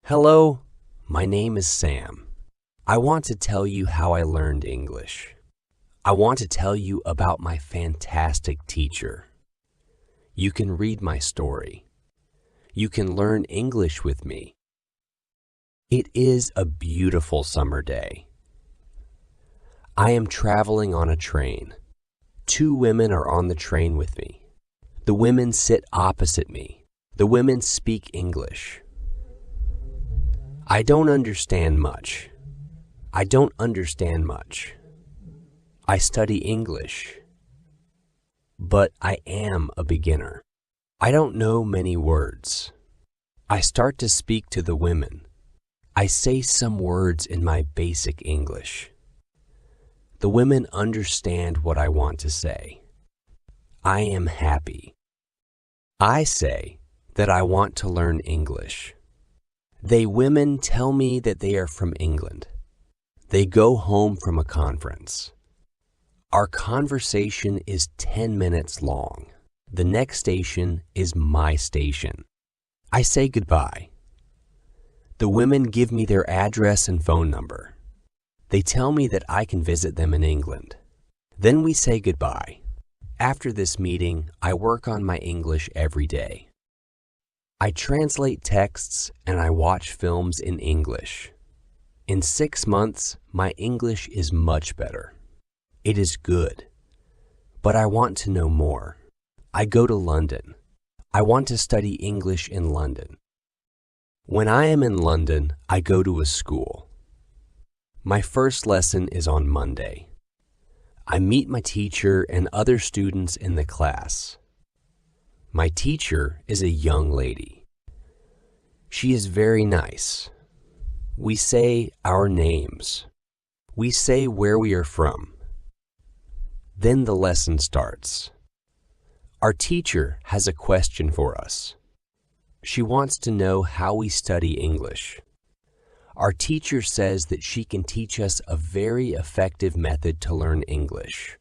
Hello, my name is Sam. I want to tell you how I learned English. I want to tell you about my fantastic teacher. You can read my story. You can learn English with me. It is a beautiful summer day. I am traveling on a train. Two women are on the train with me. The women sit opposite me. The women speak English. I don't understand much. I study English, but I am a beginner. I don't know many words. I start to speak to the women. I say some words in my basic English. The women understand what I want to say. I am happy. I say that I want to learn English. They women tell me that they are from England. They go home from a conference. Our conversation is 10 minutes long. The next station is my station. I say goodbye. The women give me their address and phone number. They tell me that I can visit them in England. Then we say goodbye. After this meeting, I work on my English every day. I translate texts and I watch films in English. In 6 months, my English is much better. It is good. But I want to know more. I go to London. I want to study English in London. When I am in London, I go to a school. My first lesson is on Monday. I meet my teacher and other students in the class. My teacher is a young lady. She is very nice. We say our names. We say where we are from. Then the lesson starts. Our teacher has a question for us. She wants to know how we study English. Our teacher says that she can teach us a very effective method to learn English.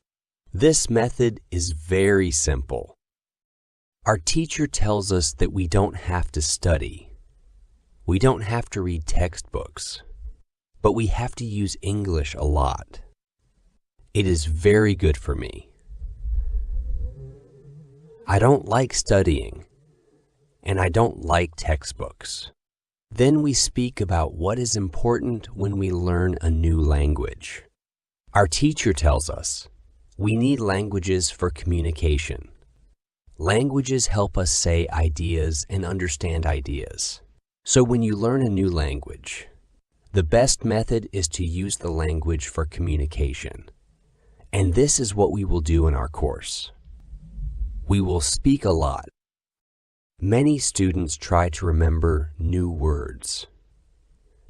This method is very simple. Our teacher tells us that we don't have to study. We don't have to read textbooks, but we have to use English a lot. It is very good for me. I don't like studying, and I don't like textbooks. Then we speak about what is important when we learn a new language. Our teacher tells us we need languages for communication. Languages help us say ideas and understand ideas. So when you learn a new language, the best method is to use the language for communication. And this is what we will do in our course. We will speak a lot. Many students try to remember new words.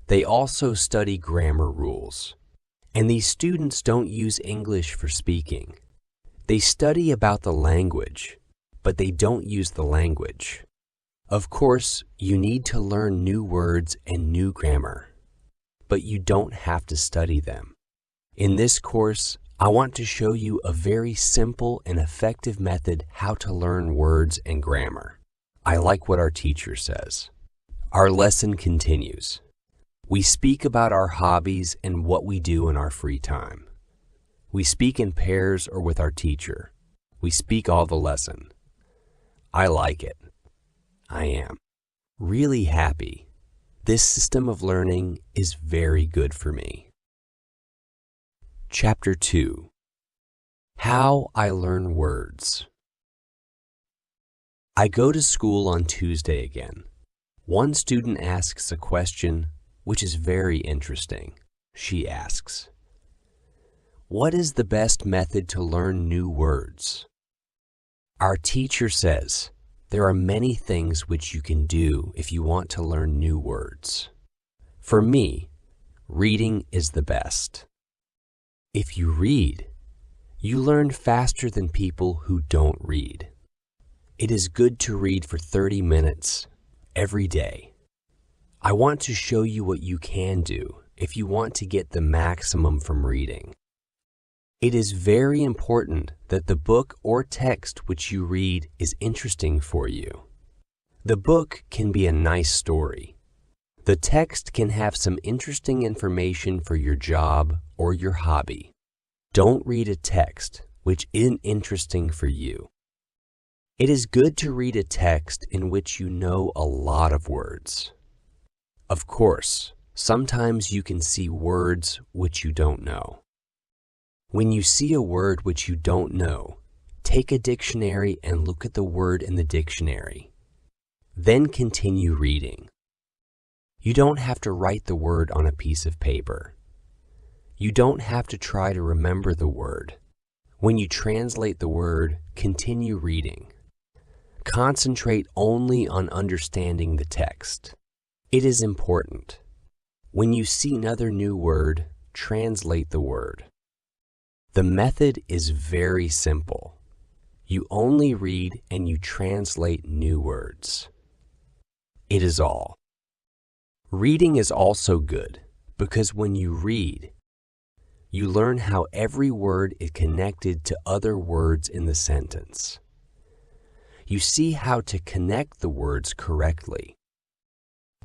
They also study grammar rules. And these students don't use English for speaking. They study about the language, but they don't use the language. Of course, you need to learn new words and new grammar, but you don't have to study them. In this course, I want to show you a very simple and effective method how to learn words and grammar. I like what our teacher says. Our lesson continues. We speak about our hobbies and what we do in our free time. We speak in pairs or with our teacher. We speak all the lesson. I like it. I am really happy. This system of learning is very good for me. Chapter 2. How I Learn Words. I go to school on Tuesday again. One student asks a question which is very interesting. She asks, "What is the best method to learn new words?" Our teacher says, there are many things which you can do if you want to learn new words. For me, reading is the best. If you read, you learn faster than people who don't read. It is good to read for 30 minutes every day. I want to show you what you can do if you want to get the maximum from reading. It is very important that the book or text which you read is interesting for you. The book can be a nice story. The text can have some interesting information for your job or your hobby. Don't read a text which isn't interesting for you. It is good to read a text in which you know a lot of words. Of course, sometimes you can see words which you don't know. When you see a word which you don't know, take a dictionary and look at the word in the dictionary. Then continue reading. You don't have to write the word on a piece of paper. You don't have to try to remember the word. When you translate the word, continue reading. Concentrate only on understanding the text. It is important. When you see another new word, translate the word. The method is very simple. You only read and you translate new words. It is all. Reading is also good because when you read, you learn how every word is connected to other words in the sentence. You see how to connect the words correctly.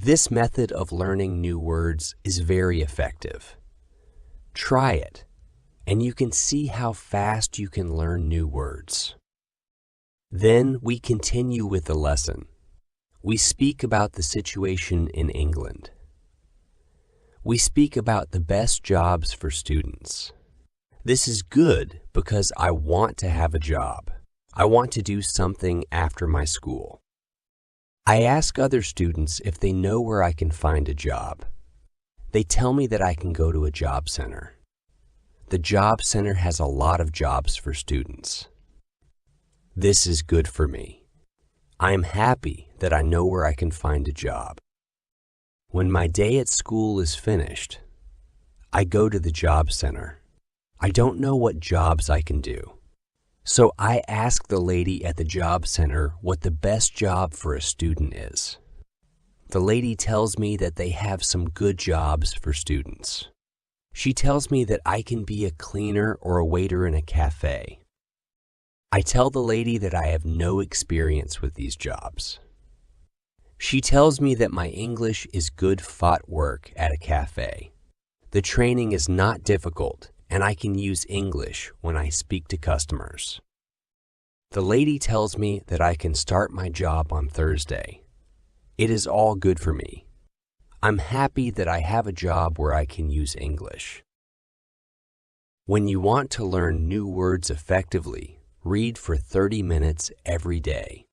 This method of learning new words is very effective. Try it, and you can see how fast you can learn new words. Then we continue with the lesson. We speak about the situation in England. We speak about the best jobs for students. This is good because I want to have a job. I want to do something after my school. I ask other students if they know where I can find a job. They tell me that I can go to a job center. The job center has a lot of jobs for students. This is good for me. I am happy that I know where I can find a job. When my day at school is finished, I go to the job center. I don't know what jobs I can do. So I ask the lady at the job center what the best job for a student is. The lady tells me that they have some good jobs for students. She tells me that I can be a cleaner or a waiter in a cafe. I tell the lady that I have no experience with these jobs. She tells me that my English is good fought work at a cafe. The training is not difficult and I can use English when I speak to customers. The lady tells me that I can start my job on Thursday. It is all good for me. I'm happy that I have a job where I can use English. When you want to learn new words effectively, read for 30 minutes every day.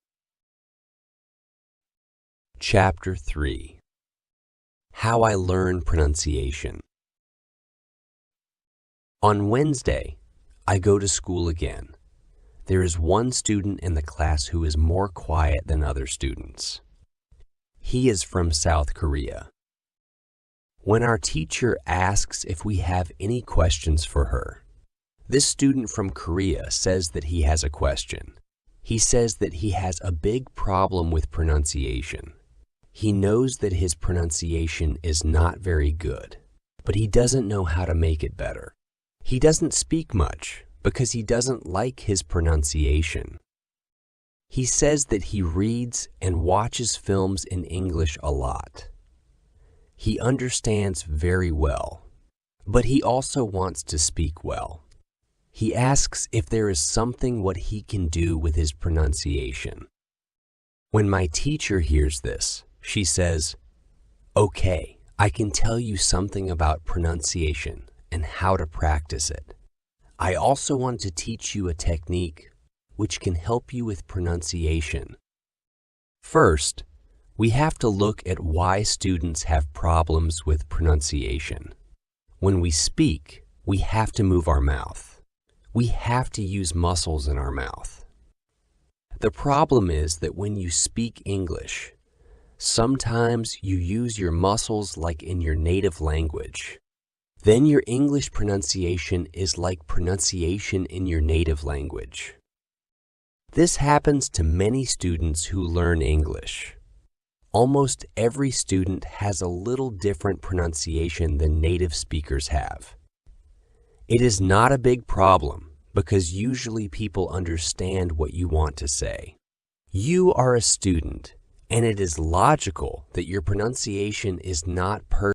Chapter 3. How I Learn Pronunciation. On Wednesday, I go to school again. There is one student in the class who is more quiet than other students. He is from South Korea. When our teacher asks if we have any questions for her, this student from Korea says that he has a question. He says that he has a big problem with pronunciation. He knows that his pronunciation is not very good, but he doesn't know how to make it better. He doesn't speak much because he doesn't like his pronunciation. He says that he reads and watches films in English a lot. He understands very well, but he also wants to speak well. He asks if there is something what he can do with his pronunciation. When my teacher hears this, she says, "Okay, I can tell you something about pronunciation and how to practice it. I also want to teach you a technique which can help you with pronunciation. First, we have to look at why students have problems with pronunciation. When we speak, we have to move our mouth. We have to use muscles in our mouth. The problem is that when you speak English, sometimes you use your muscles like in your native language. Then your English pronunciation is like pronunciation in your native language. This happens to many students who learn English. Almost every student has a little different pronunciation than native speakers have. It is not a big problem because usually people understand what you want to say. You are a student And it is logical that your pronunciation is not perfect.